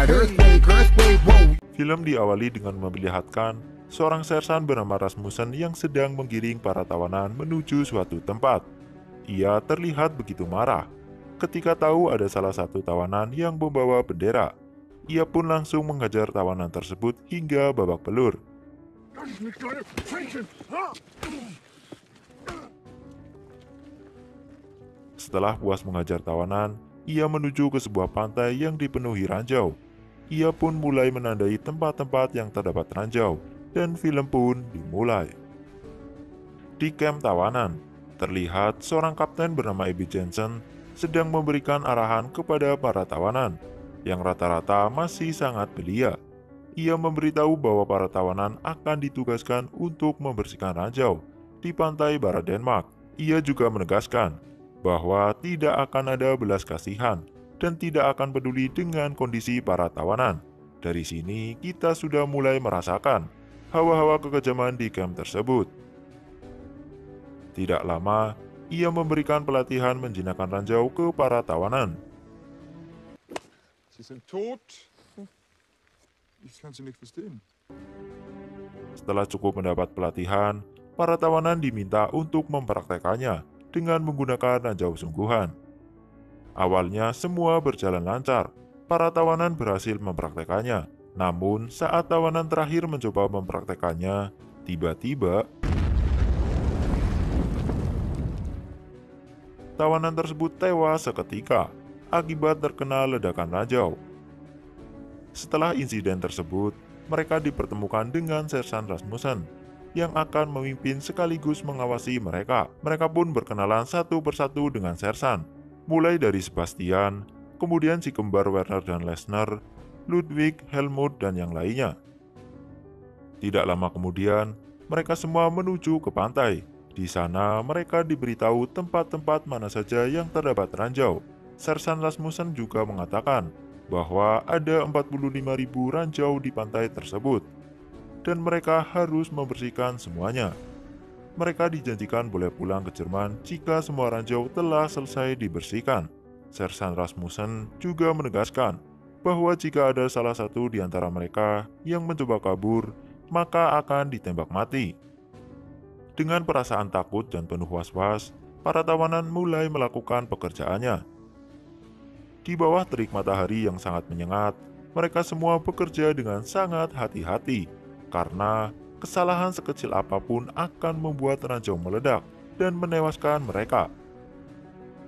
God, earthquake, whoa. Film diawali dengan memperlihatkan seorang sersan bernama Rasmussen yang sedang menggiring para tawanan menuju suatu tempat. Ia terlihat begitu marah ketika tahu ada salah satu tawanan yang membawa bendera. Ia pun langsung menghajar tawanan tersebut hingga babak belur. Setelah puas menghajar tawanan, ia menuju ke sebuah pantai yang dipenuhi ranjau. Ia pun mulai menandai tempat-tempat yang terdapat ranjau, dan film pun dimulai. Di kamp tawanan, terlihat seorang kapten bernama Abby Jensen sedang memberikan arahan kepada para tawanan, yang rata-rata masih sangat belia. Ia memberitahu bahwa para tawanan akan ditugaskan untuk membersihkan ranjau di pantai barat Denmark. Ia juga menegaskan bahwa tidak akan ada belas kasihan dan tidak akan peduli dengan kondisi para tawanan. Dari sini kita sudah mulai merasakan hawa-hawa kekejaman di camp tersebut. Tidak lama, ia memberikan pelatihan menjinakkan ranjau ke para tawanan. Sie sind tot. Ich kann Sie nicht verstehen. Setelah cukup mendapat pelatihan, para tawanan diminta untuk mempraktekannya dengan menggunakan ranjau sungguhan. Awalnya semua berjalan lancar, para tawanan berhasil mempraktekannya. Namun saat tawanan terakhir mencoba mempraktekannya, tiba-tiba tawanan tersebut tewas seketika akibat terkena ledakan ranjau. Setelah insiden tersebut, mereka dipertemukan dengan Sersan Rasmussen yang akan memimpin sekaligus mengawasi mereka. Mereka pun berkenalan satu persatu dengan Sersan, mulai dari Sebastian, kemudian si kembar Werner dan Lesnar, Ludwig, Helmut, dan yang lainnya. Tidak lama kemudian, mereka semua menuju ke pantai. Di sana, mereka diberitahu tempat-tempat mana saja yang terdapat ranjau. Sersan Rasmussen juga mengatakan bahwa ada 45.000 ranjau di pantai tersebut, dan mereka harus membersihkan semuanya. Mereka dijanjikan boleh pulang ke Jerman jika semua ranjau telah selesai dibersihkan. Sersan Rasmussen juga menegaskan bahwa jika ada salah satu di antara mereka yang mencoba kabur, maka akan ditembak mati. Dengan perasaan takut dan penuh was-was, para tawanan mulai melakukan pekerjaannya. Di bawah terik matahari yang sangat menyengat, mereka semua bekerja dengan sangat hati-hati, karena kesalahan sekecil apapun akan membuat ranjau meledak dan menewaskan mereka.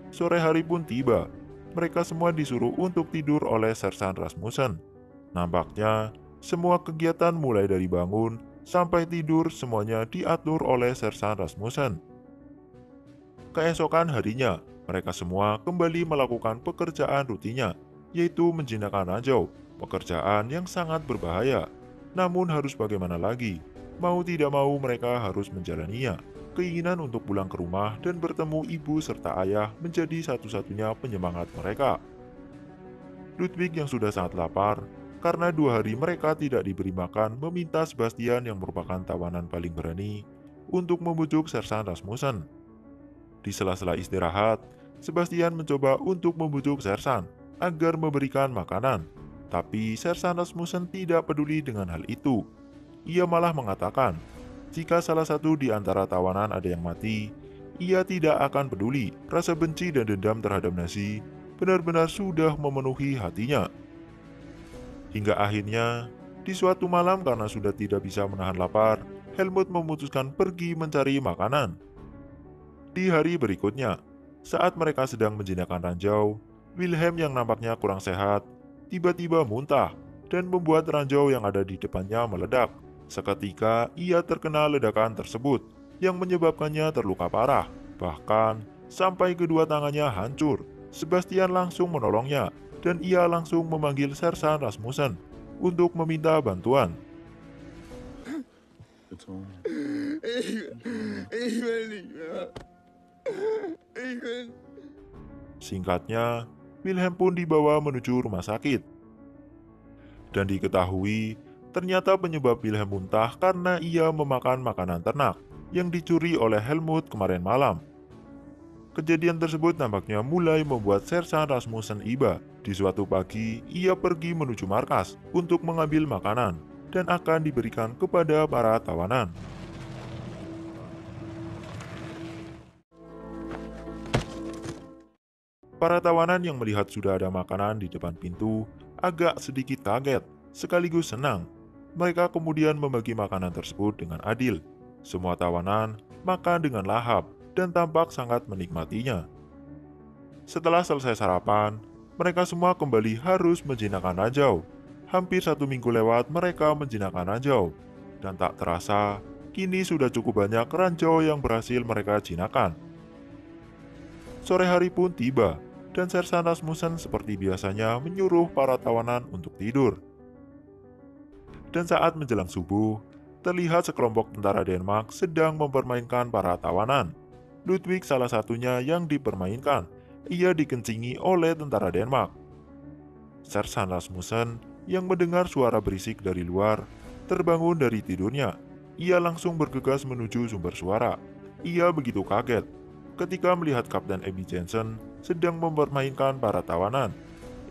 Sore hari pun tiba. Mereka semua disuruh untuk tidur oleh Sersan Rasmussen. Nampaknya, semua kegiatan mulai dari bangun sampai tidur semuanya diatur oleh Sersan Rasmussen. Keesokan harinya, mereka semua kembali melakukan pekerjaan rutinnya, yaitu menjinakkan ranjau, pekerjaan yang sangat berbahaya. Namun harus bagaimana lagi? Mau tidak mau mereka harus menjalaninya. Keinginan untuk pulang ke rumah dan bertemu ibu serta ayah menjadi satu-satunya penyemangat mereka. Ludwig yang sudah sangat lapar, karena 2 hari mereka tidak diberi makan, meminta Sebastian yang merupakan tawanan paling berani untuk membujuk Sersan Rasmussen. Di sela-sela istirahat, Sebastian mencoba untuk membujuk Sersan agar memberikan makanan. Tapi Sersan Rasmussen tidak peduli dengan hal itu. Ia malah mengatakan, jika salah satu di antara tawanan ada yang mati, ia tidak akan peduli. Rasa benci dan dendam terhadap Nazi benar-benar sudah memenuhi hatinya. Hingga akhirnya, di suatu malam karena sudah tidak bisa menahan lapar, Helmut memutuskan pergi mencari makanan. Di hari berikutnya, saat mereka sedang menjinakkan ranjau, Wilhelm yang nampaknya kurang sehat, tiba-tiba muntah dan membuat ranjau yang ada di depannya meledak. Seketika ia terkena ledakan tersebut yang menyebabkannya terluka parah, bahkan sampai kedua tangannya hancur. Sebastian langsung menolongnya dan ia langsung memanggil Sersan Rasmussen untuk meminta bantuan. Singkatnya, Wilhelm pun dibawa menuju rumah sakit. Dan diketahui, ternyata penyebab Wilhelm muntah karena ia memakan makanan ternak yang dicuri oleh Helmut kemarin malam. Kejadian tersebut nampaknya mulai membuat Sersan Rasmussen iba. Di suatu pagi, ia pergi menuju markas untuk mengambil makanan dan akan diberikan kepada para tawanan. Para tawanan yang melihat sudah ada makanan di depan pintu agak sedikit kaget, sekaligus senang. Mereka kemudian membagi makanan tersebut dengan adil. Semua tawanan makan dengan lahap dan tampak sangat menikmatinya. Setelah selesai sarapan, mereka semua kembali harus menjinakkan ranjau. Hampir 1 minggu lewat mereka menjinakkan ranjau, dan tak terasa, kini sudah cukup banyak ranjau yang berhasil mereka jinakkan. Sore hari pun tiba, dan Sersan Rasmussen seperti biasanya menyuruh para tawanan untuk tidur. Dan saat menjelang subuh, terlihat sekelompok tentara Denmark sedang mempermainkan para tawanan. Ludwig salah satunya yang dipermainkan. Ia dikencingi oleh tentara Denmark. Sersan Rasmussen yang mendengar suara berisik dari luar, terbangun dari tidurnya. Ia langsung bergegas menuju sumber suara. Ia begitu kaget ketika melihat Kapten Abby Jensen sedang mempermainkan para tawanan.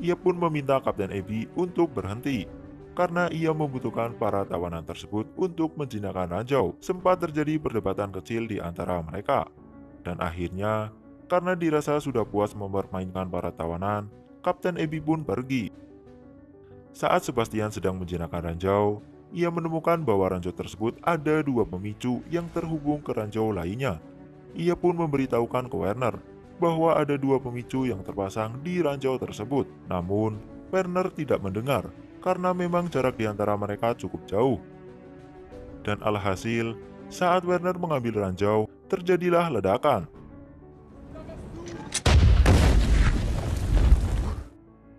Ia pun meminta Kapten Abby untuk berhenti, karena ia membutuhkan para tawanan tersebut untuk menjinakkan ranjau. Sempat terjadi perdebatan kecil di antara mereka. Dan akhirnya, karena dirasa sudah puas mempermainkan para tawanan, Kapten Abby pun pergi. Saat Sebastian sedang menjinakkan ranjau, ia menemukan bahwa ranjau tersebut ada 2 pemicu yang terhubung ke ranjau lainnya. Ia pun memberitahukan ke Werner bahwa ada 2 pemicu yang terpasang di ranjau tersebut. Namun, Werner tidak mendengar karena memang jarak di antara mereka cukup jauh. Dan alhasil, saat Werner mengambil ranjau, terjadilah ledakan.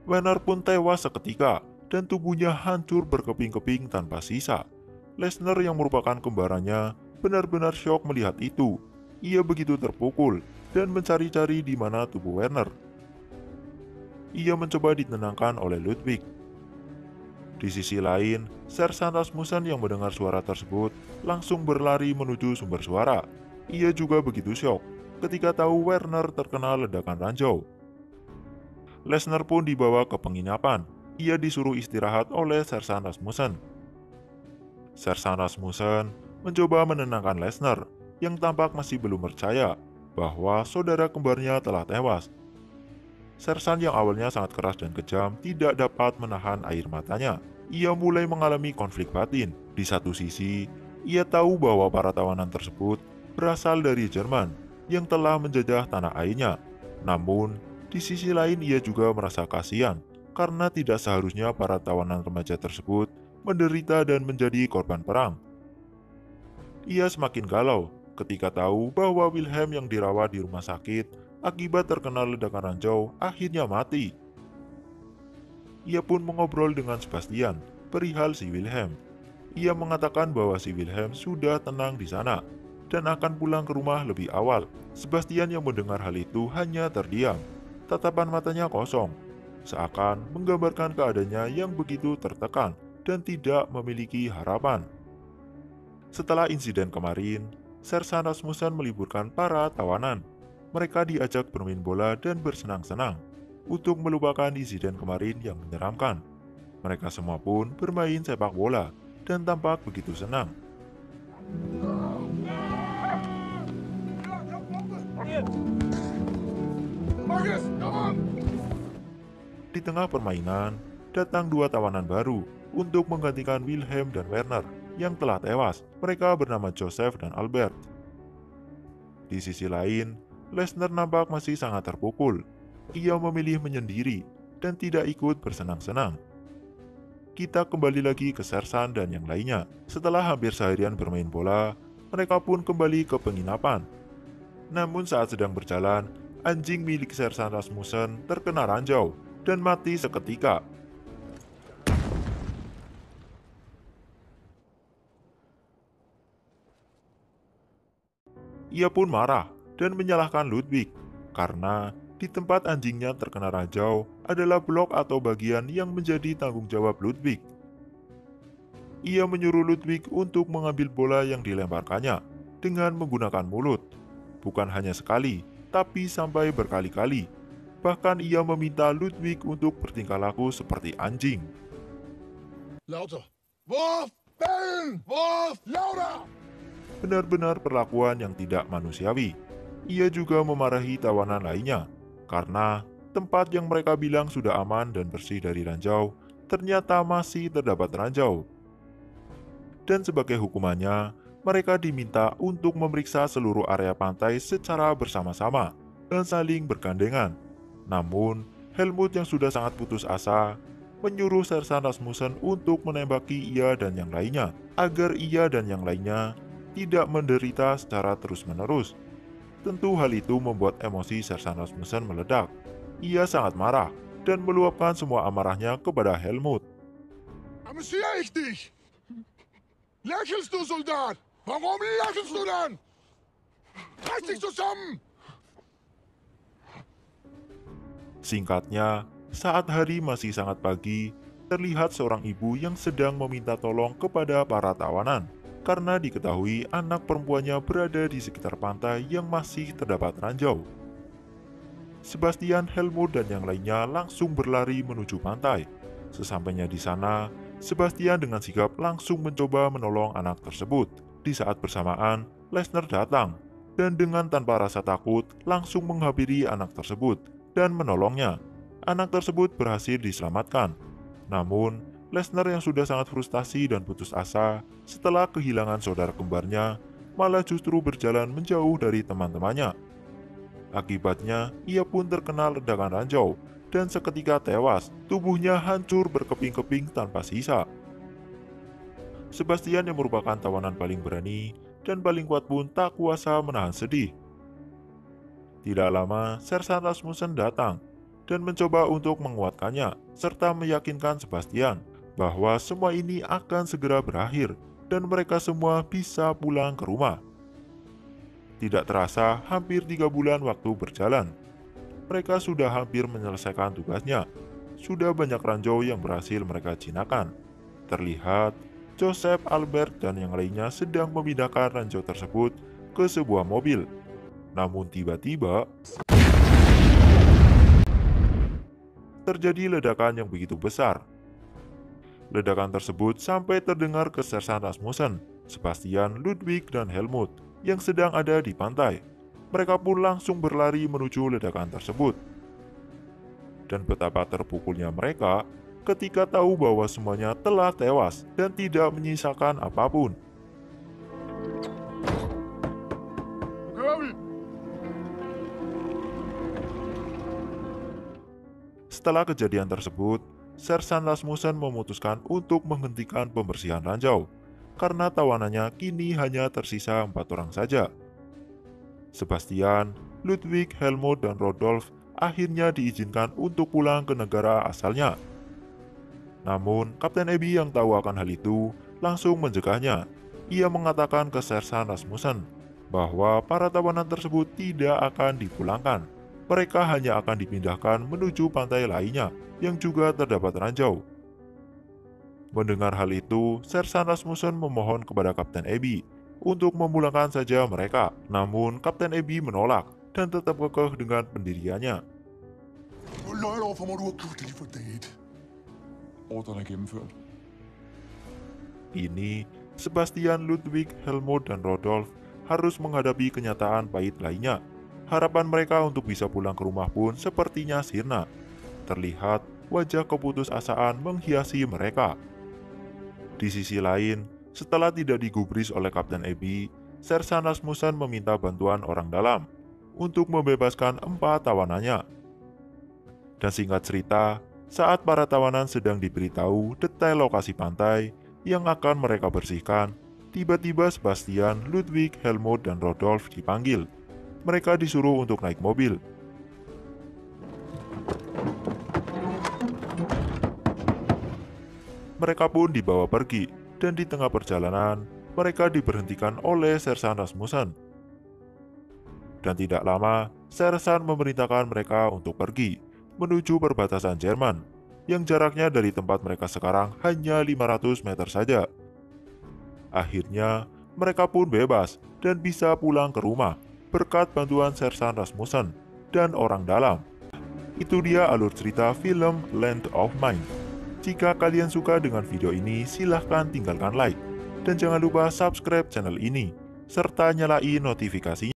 Werner pun tewas seketika dan tubuhnya hancur berkeping-keping tanpa sisa. Lesnar yang merupakan kembarannya benar-benar syok melihat itu. Ia begitu terpukul dan mencari-cari di mana tubuh Werner. Ia mencoba ditenangkan oleh Ludwig. Di sisi lain, Sersan Rasmussen yang mendengar suara tersebut langsung berlari menuju sumber suara. Ia juga begitu syok ketika tahu Werner terkena ledakan ranjau. Lesnar pun dibawa ke penginapan. Ia disuruh istirahat oleh Sersan Rasmussen. Sersan Rasmussen mencoba menenangkan Lesnar yang tampak masih belum percaya bahwa saudara kembarnya telah tewas. Sersan yang awalnya sangat keras dan kejam tidak dapat menahan air matanya. Ia mulai mengalami konflik batin. Di satu sisi, ia tahu bahwa para tawanan tersebut berasal dari Jerman yang telah menjajah tanah airnya. Namun, di sisi lain ia juga merasa kasihan karena tidak seharusnya para tawanan remaja tersebut menderita dan menjadi korban perang. Ia semakin galau ketika tahu bahwa Wilhelm yang dirawat di rumah sakit akibat terkena ledakan ranjau akhirnya mati. Ia pun mengobrol dengan Sebastian perihal si Wilhelm. Ia mengatakan bahwa si Wilhelm sudah tenang di sana dan akan pulang ke rumah lebih awal. Sebastian yang mendengar hal itu hanya terdiam. Tatapan matanya kosong, seakan menggambarkan keadaannya yang begitu tertekan dan tidak memiliki harapan. Setelah insiden kemarin, Sersan Rasmussen meliburkan para tawanan. Mereka diajak bermain bola dan bersenang-senang untuk melupakan insiden kemarin yang menyeramkan. Mereka semua pun bermain sepak bola dan tampak begitu senang. Di tengah permainan, datang 2 tawanan baru untuk menggantikan Wilhelm dan Werner yang telah tewas. Mereka bernama Joseph dan Albert. Di sisi lain, Lesnar nampak masih sangat terpukul. Ia memilih menyendiri dan tidak ikut bersenang-senang. Kita kembali lagi ke Sersan dan yang lainnya. Setelah hampir seharian bermain bola, mereka pun kembali ke penginapan. Namun saat sedang berjalan, anjing milik Sersan Rasmussen terkena ranjau dan mati seketika. Ia pun marah dan menyalahkan Ludwig karena di tempat anjingnya terkena ranjau adalah blok atau bagian yang menjadi tanggung jawab Ludwig. Ia menyuruh Ludwig untuk mengambil bola yang dilemparkannya dengan menggunakan mulut. Bukan hanya sekali, tapi sampai berkali-kali. Bahkan ia meminta Ludwig untuk bertingkah laku seperti anjing. Lauter. Wurf! Bellen! Wurf! Lauter! Benar-benar perlakuan yang tidak manusiawi. Ia juga memarahi tawanan lainnya, karena tempat yang mereka bilang sudah aman dan bersih dari ranjau, ternyata masih terdapat ranjau. Dan sebagai hukumannya, mereka diminta untuk memeriksa seluruh area pantai secara bersama-sama dan saling bergandengan. Namun, Helmut yang sudah sangat putus asa, menyuruh Sersan Rasmussen untuk menembaki ia dan yang lainnya, agar ia dan yang lainnya tidak menderita secara terus-menerus. Tentu hal itu membuat emosi Sersan Rasmussen meledak. Ia sangat marah dan meluapkan semua amarahnya kepada Helmut. Amüsiere ich dich? Lächelst du, Soldat? Warum lächelst du dann? Reiß dich zusammen! Singkatnya, saat hari masih sangat pagi, terlihat seorang ibu yang sedang meminta tolong kepada para tawanan karena diketahui anak perempuannya berada di sekitar pantai yang masih terdapat ranjau. Sebastian, Helmut, dan yang lainnya langsung berlari menuju pantai. Sesampainya di sana, Sebastian dengan sigap langsung mencoba menolong anak tersebut. Di saat bersamaan, Lesnar datang dan dengan tanpa rasa takut langsung menghampiri anak tersebut dan menolongnya. Anak tersebut berhasil diselamatkan. Namun, Lesnar yang sudah sangat frustasi dan putus asa setelah kehilangan saudara kembarnya, malah justru berjalan menjauh dari teman-temannya. Akibatnya, ia pun terkena ledakan ranjau dan seketika tewas, tubuhnya hancur berkeping-keping tanpa sisa. Sebastian yang merupakan tawanan paling berani dan paling kuat pun tak kuasa menahan sedih. Tidak lama, Sersan Rasmussen datang dan mencoba untuk menguatkannya, serta meyakinkan Sebastian bahwa semua ini akan segera berakhir dan mereka semua bisa pulang ke rumah. Tidak terasa, hampir 3 bulan waktu berjalan. Mereka sudah hampir menyelesaikan tugasnya. Sudah banyak ranjau yang berhasil mereka jinakan. Terlihat, Joseph, Albert, dan yang lainnya sedang memindahkan ranjau tersebut ke sebuah mobil. Namun tiba-tiba terjadi ledakan yang begitu besar. Ledakan tersebut sampai terdengar ke Sersan Rasmussen, Sebastian, Ludwig, dan Helmut yang sedang ada di pantai. Mereka pun langsung berlari menuju ledakan tersebut. Dan betapa terpukulnya mereka ketika tahu bahwa semuanya telah tewas dan tidak menyisakan apapun. Setelah kejadian tersebut, Sersan Rasmussen memutuskan untuk menghentikan pembersihan ranjau karena tawanannya kini hanya tersisa 4 orang saja. Sebastian, Ludwig, Helmut, dan Rodolf akhirnya diizinkan untuk pulang ke negara asalnya. Namun, Kapten Ebi yang tahu akan hal itu langsung mencegahnya. Ia mengatakan ke Sersan Rasmussen bahwa para tawanan tersebut tidak akan dipulangkan. Mereka hanya akan dipindahkan menuju pantai lainnya yang juga terdapat ranjau. Mendengar hal itu, Sersan Rasmussen memohon kepada Kapten Ebi untuk memulangkan saja mereka. Namun, Kapten Ebi menolak dan tetap kekeh dengan pendiriannya. Løjer over for mig, du har pludselig for date. Ordren er gennemført. Ini, Sebastian, Ludwig, Helmut, dan Rodolf harus menghadapi kenyataan pahit lainnya. Harapan mereka untuk bisa pulang ke rumah pun sepertinya sirna. Terlihat wajah keputusasaan menghiasi mereka. Di sisi lain, setelah tidak digubris oleh Kapten Ebi, Sersan Rasmussen meminta bantuan orang dalam untuk membebaskan 4 tawanannya. Dan singkat cerita, saat para tawanan sedang diberitahu detail lokasi pantai yang akan mereka bersihkan, tiba-tiba Sebastian, Ludwig, Helmut, dan Rodolf dipanggil. Mereka disuruh untuk naik mobil. Mereka pun dibawa pergi, dan di tengah perjalanan, mereka diberhentikan oleh Sersan Rasmussen. Dan tidak lama, Sersan memerintahkan mereka untuk pergi, menuju perbatasan Jerman, yang jaraknya dari tempat mereka sekarang hanya 500 meter saja. Akhirnya, mereka pun bebas dan bisa pulang ke rumah, berkat bantuan Sersan Rasmussen dan orang dalam. Itu dia alur cerita film Land of Mine. Jika kalian suka dengan video ini, silahkan tinggalkan like. Dan jangan lupa subscribe channel ini, serta nyalain notifikasinya.